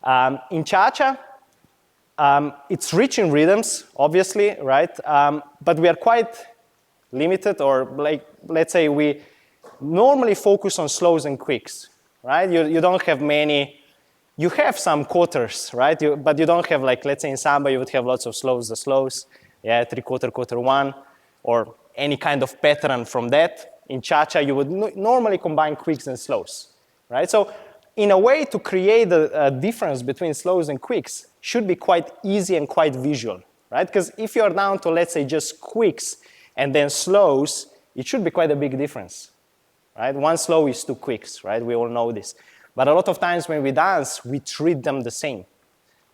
In cha-cha, it's rich in rhythms, obviously, right? But we are quite limited, or like, let's say we normally focus on slows and quicks, right? You don't have many, you have some quarters, right? But you don't have, like, let's say in samba, you would have lots of slows, the slows, yeah, 3/4, quarter one, or any kind of pattern from that. In cha-cha, you would normally combine quicks and slows, right? So in a way, to create a difference between slows and quicks should be quite easy and quite visual, right? Because if you're down to, let's say, just quicks and then slows, it should be quite a big difference, right? One slow is two quicks, right? We all know this. But a lot of times when we dance, we treat them the same.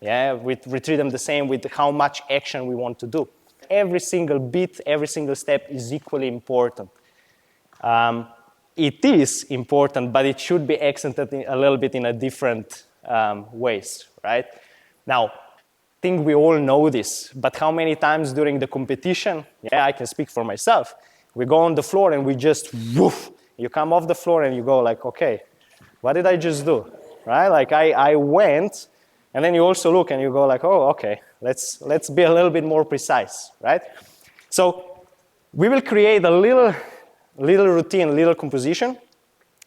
Yeah, we treat them the same with how much action we want to do. Every single beat, every single step is equally important. It is important, but it should be accented a little bit in a different ways, right? Now, I think we all know this, but how many times during the competition, yeah, I can speak for myself, we go on the floor and we just, woof, you come off the floor and you go like, okay, what did I just do, right? Like I went, and then you also look and you go like, oh, okay, let's be a little bit more precise, right? So we will create a little routine, little composition,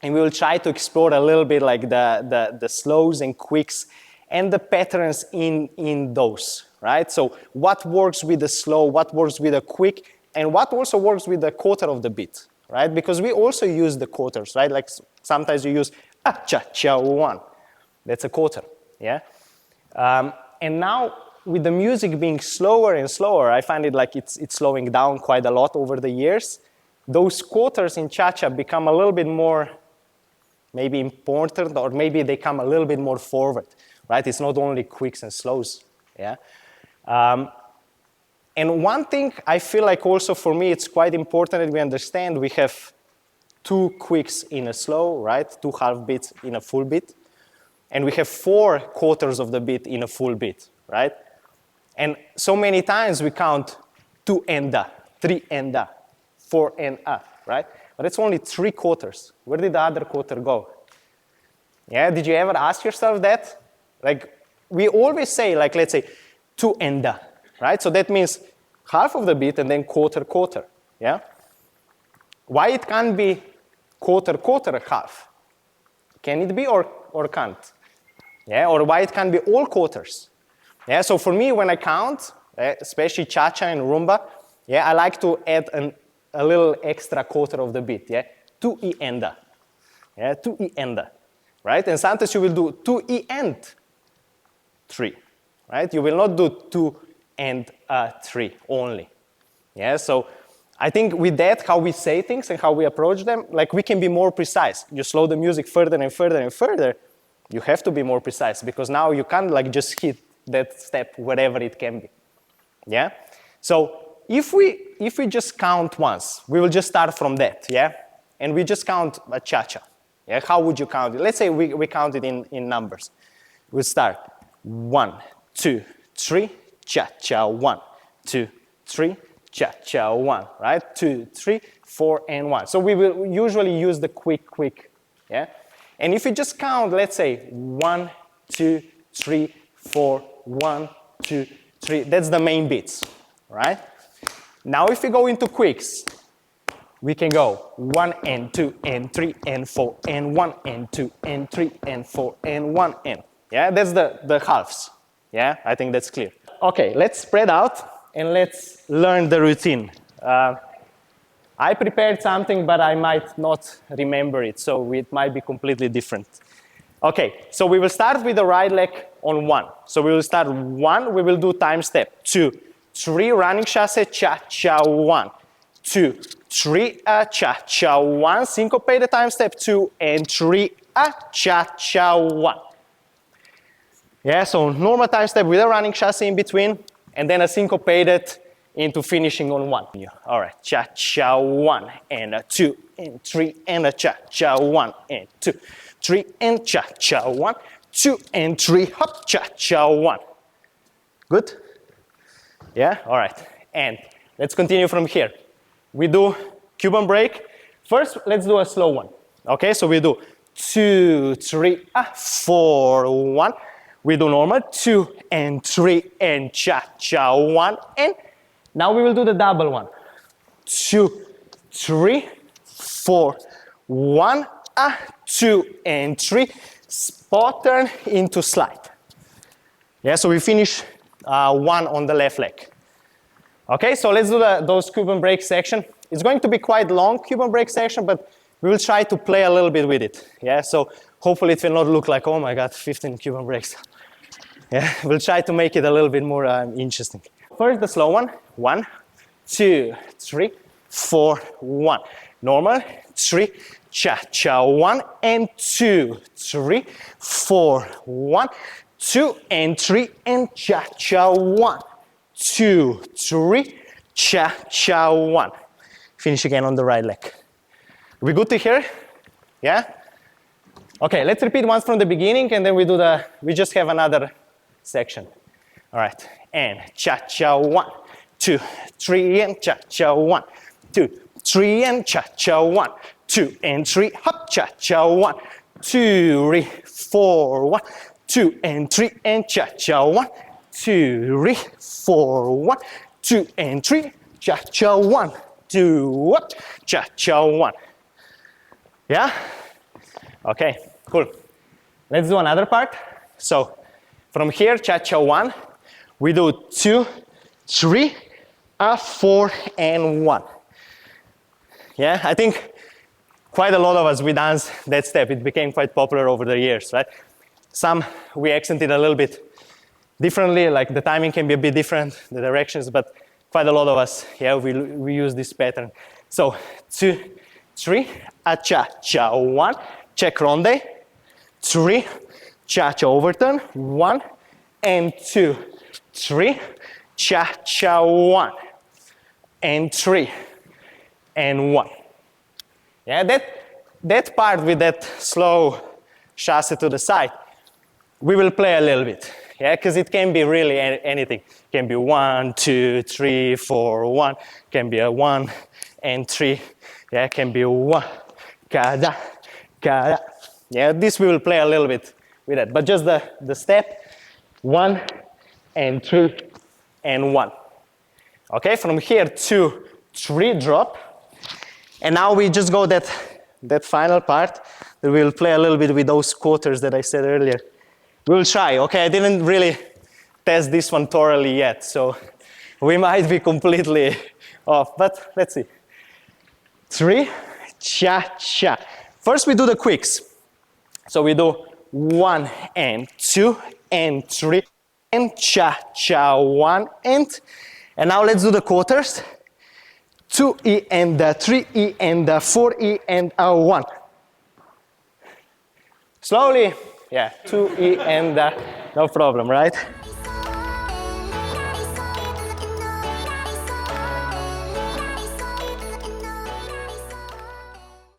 and we will try to explore a little bit like the slows and quicks and the patterns in those, right? So what works with the slow, what works with a quick, and what also works with the quarter of the beat, right? Because we also use the quarters, right? Like sometimes you use cha-cha-one. That's a quarter, yeah? And now with the music being slower and slower, I find it like it's slowing down quite a lot over the years. Those quarters in cha-cha become a little bit more maybe important, or maybe they come a little bit more forward, right? It's not only quicks and slows, yeah? And one thing I feel like also for me, it's quite important that we understand we have 2 quicks in a slow, right? 2 half beats in a full beat. And we have 4 quarters of the beat in a full beat, right? And so many times we count 2 and a, 3 and a, 4 and a, right? But it's only 3 quarters. Where did the other quarter go? Yeah, did you ever ask yourself that? Like, we always say, like, let's say, 2 and a, right? So that means half of the beat and then quarter, quarter, yeah? Why it can't be quarter, quarter, half? Can it be or can't? Yeah, or why it can't be all quarters? Yeah, so for me, when I count, especially cha-cha and rumba, yeah, I like to add a little extra quarter of the beat, yeah? 2 e and a, yeah, 2 e and a, right? And sometimes you will do 2 e and 3, right? You will not do 2 and 3 only, yeah? So I think with that, how we say things and how we approach them, like we can be more precise. You slow the music further and further and further, you have to be more precise, because now you can't like just hit that step wherever it can be, yeah? So if we just count once, we will just start from that, yeah? And we just count a cha-cha, yeah? How would you count it? Let's say we count it in numbers. We'll start 1, 2, 3, cha-cha, 1, 2, 3, cha-cha, 1, right? 2, 3, 4, and 1. So we will usually use the quick, yeah? And if you just count, let's say 1, 2, 3, 4, 1, 2, 3, that's the main beats, right? Now if we go into quicks, we can go 1 and 2 and 3 and 4 and 1 and 2 and 3 and 4 and 1 and, yeah? That's the halves, yeah? I think that's clear. Okay, let's spread out and let's learn the routine. I prepared something, but I might not remember it, so it might be completely different. Okay, so we will start with the right leg on 1. So we will start 1, we will do time step. 2, 3, running chasse, cha-cha, 1. 2, 3, cha-cha, 1. Syncopate the time step, 2 and 3, cha-cha, 1. Yeah, so normal time step with a running chasse in between, and then a syncopated into finishing on 1. All right, cha-cha, 1 and a 2 and 3 and a cha-cha, 1 and 2, 3 and cha-cha, 1, 2 and 3, hop, cha-cha, 1. Good? Yeah, all right. And let's continue from here. We do Cuban break. First, let's do a slow one. Okay, so we do 2, 3, 4, 1, We do normal, 2 and 3 and cha-cha, 1 and now we will do the double one. 2, 3, 4, 1, 2 and 3, spot turn into slide. Yeah, so we finish one on the left leg. Okay, so let's do those Cuban break section. It's going to be quite long Cuban break section, but we will try to play a little bit with it. Yeah, so hopefully it will not look like, oh my God, 15 Cuban breaks. Yeah, we'll try to make it a little bit more interesting. First, the slow one. 1, 2, 3, 4, 1. Normal, 3, cha-cha, 1 and 2, 3, 4, 1, 2 and 3 and cha-cha, 1, 2, 3, cha-cha, 1. Finish again on the right leg. Are we good to here? Yeah? Okay, let's repeat once from the beginning and then we just have another section. All right, and cha-cha, 1, 2, 3 and cha-cha, 1, 2, 3 and cha-cha, 1, 2 and 3, hop, cha-cha, 1, 2, 3, 4, 1, 2 and 3 and cha-cha, 1, 2, 3, 4, 1, 2 and 3, cha-cha, 1, 2, up, cha-cha, 1. Yeah? Okay, cool. Let's do another part. So from here, cha-cha, 1, we do 2, 3, 4 and 1. Yeah, I think quite a lot of us, we dance that step. It became quite popular over the years, right? Some we accent it a little bit differently, like the timing can be a bit different, the directions, but quite a lot of us, yeah, we use this pattern. So 2, 3, cha-cha, 1, check ronde, 3, cha-cha overturn, 1 and 2, 3, cha-cha, 1 and 3 and 1. Yeah, that part with that slow chasse to the side, we will play a little bit. Yeah, because it can be really anything. It can be 1, 2, 3, 4, 1. Can be a 1 and 3. Yeah, it can be 1, kada, kada. Yeah, this we will play a little bit with that. But just the step, 1 and 2 and 1. Okay, from here 2, 3, drop. And now we just go that final part that we'll play a little bit with those quarters that I said earlier. We'll try, okay? I didn't really test this one thoroughly yet, so we might be completely off, but let's see. 3, cha-cha. First we do the quicks. So we do 1 and 2 and 3 and cha-cha, 1 and now let's do the quarters. 2E and 3E and 4E and 1. Slowly. Yeah, 2E and no problem, right?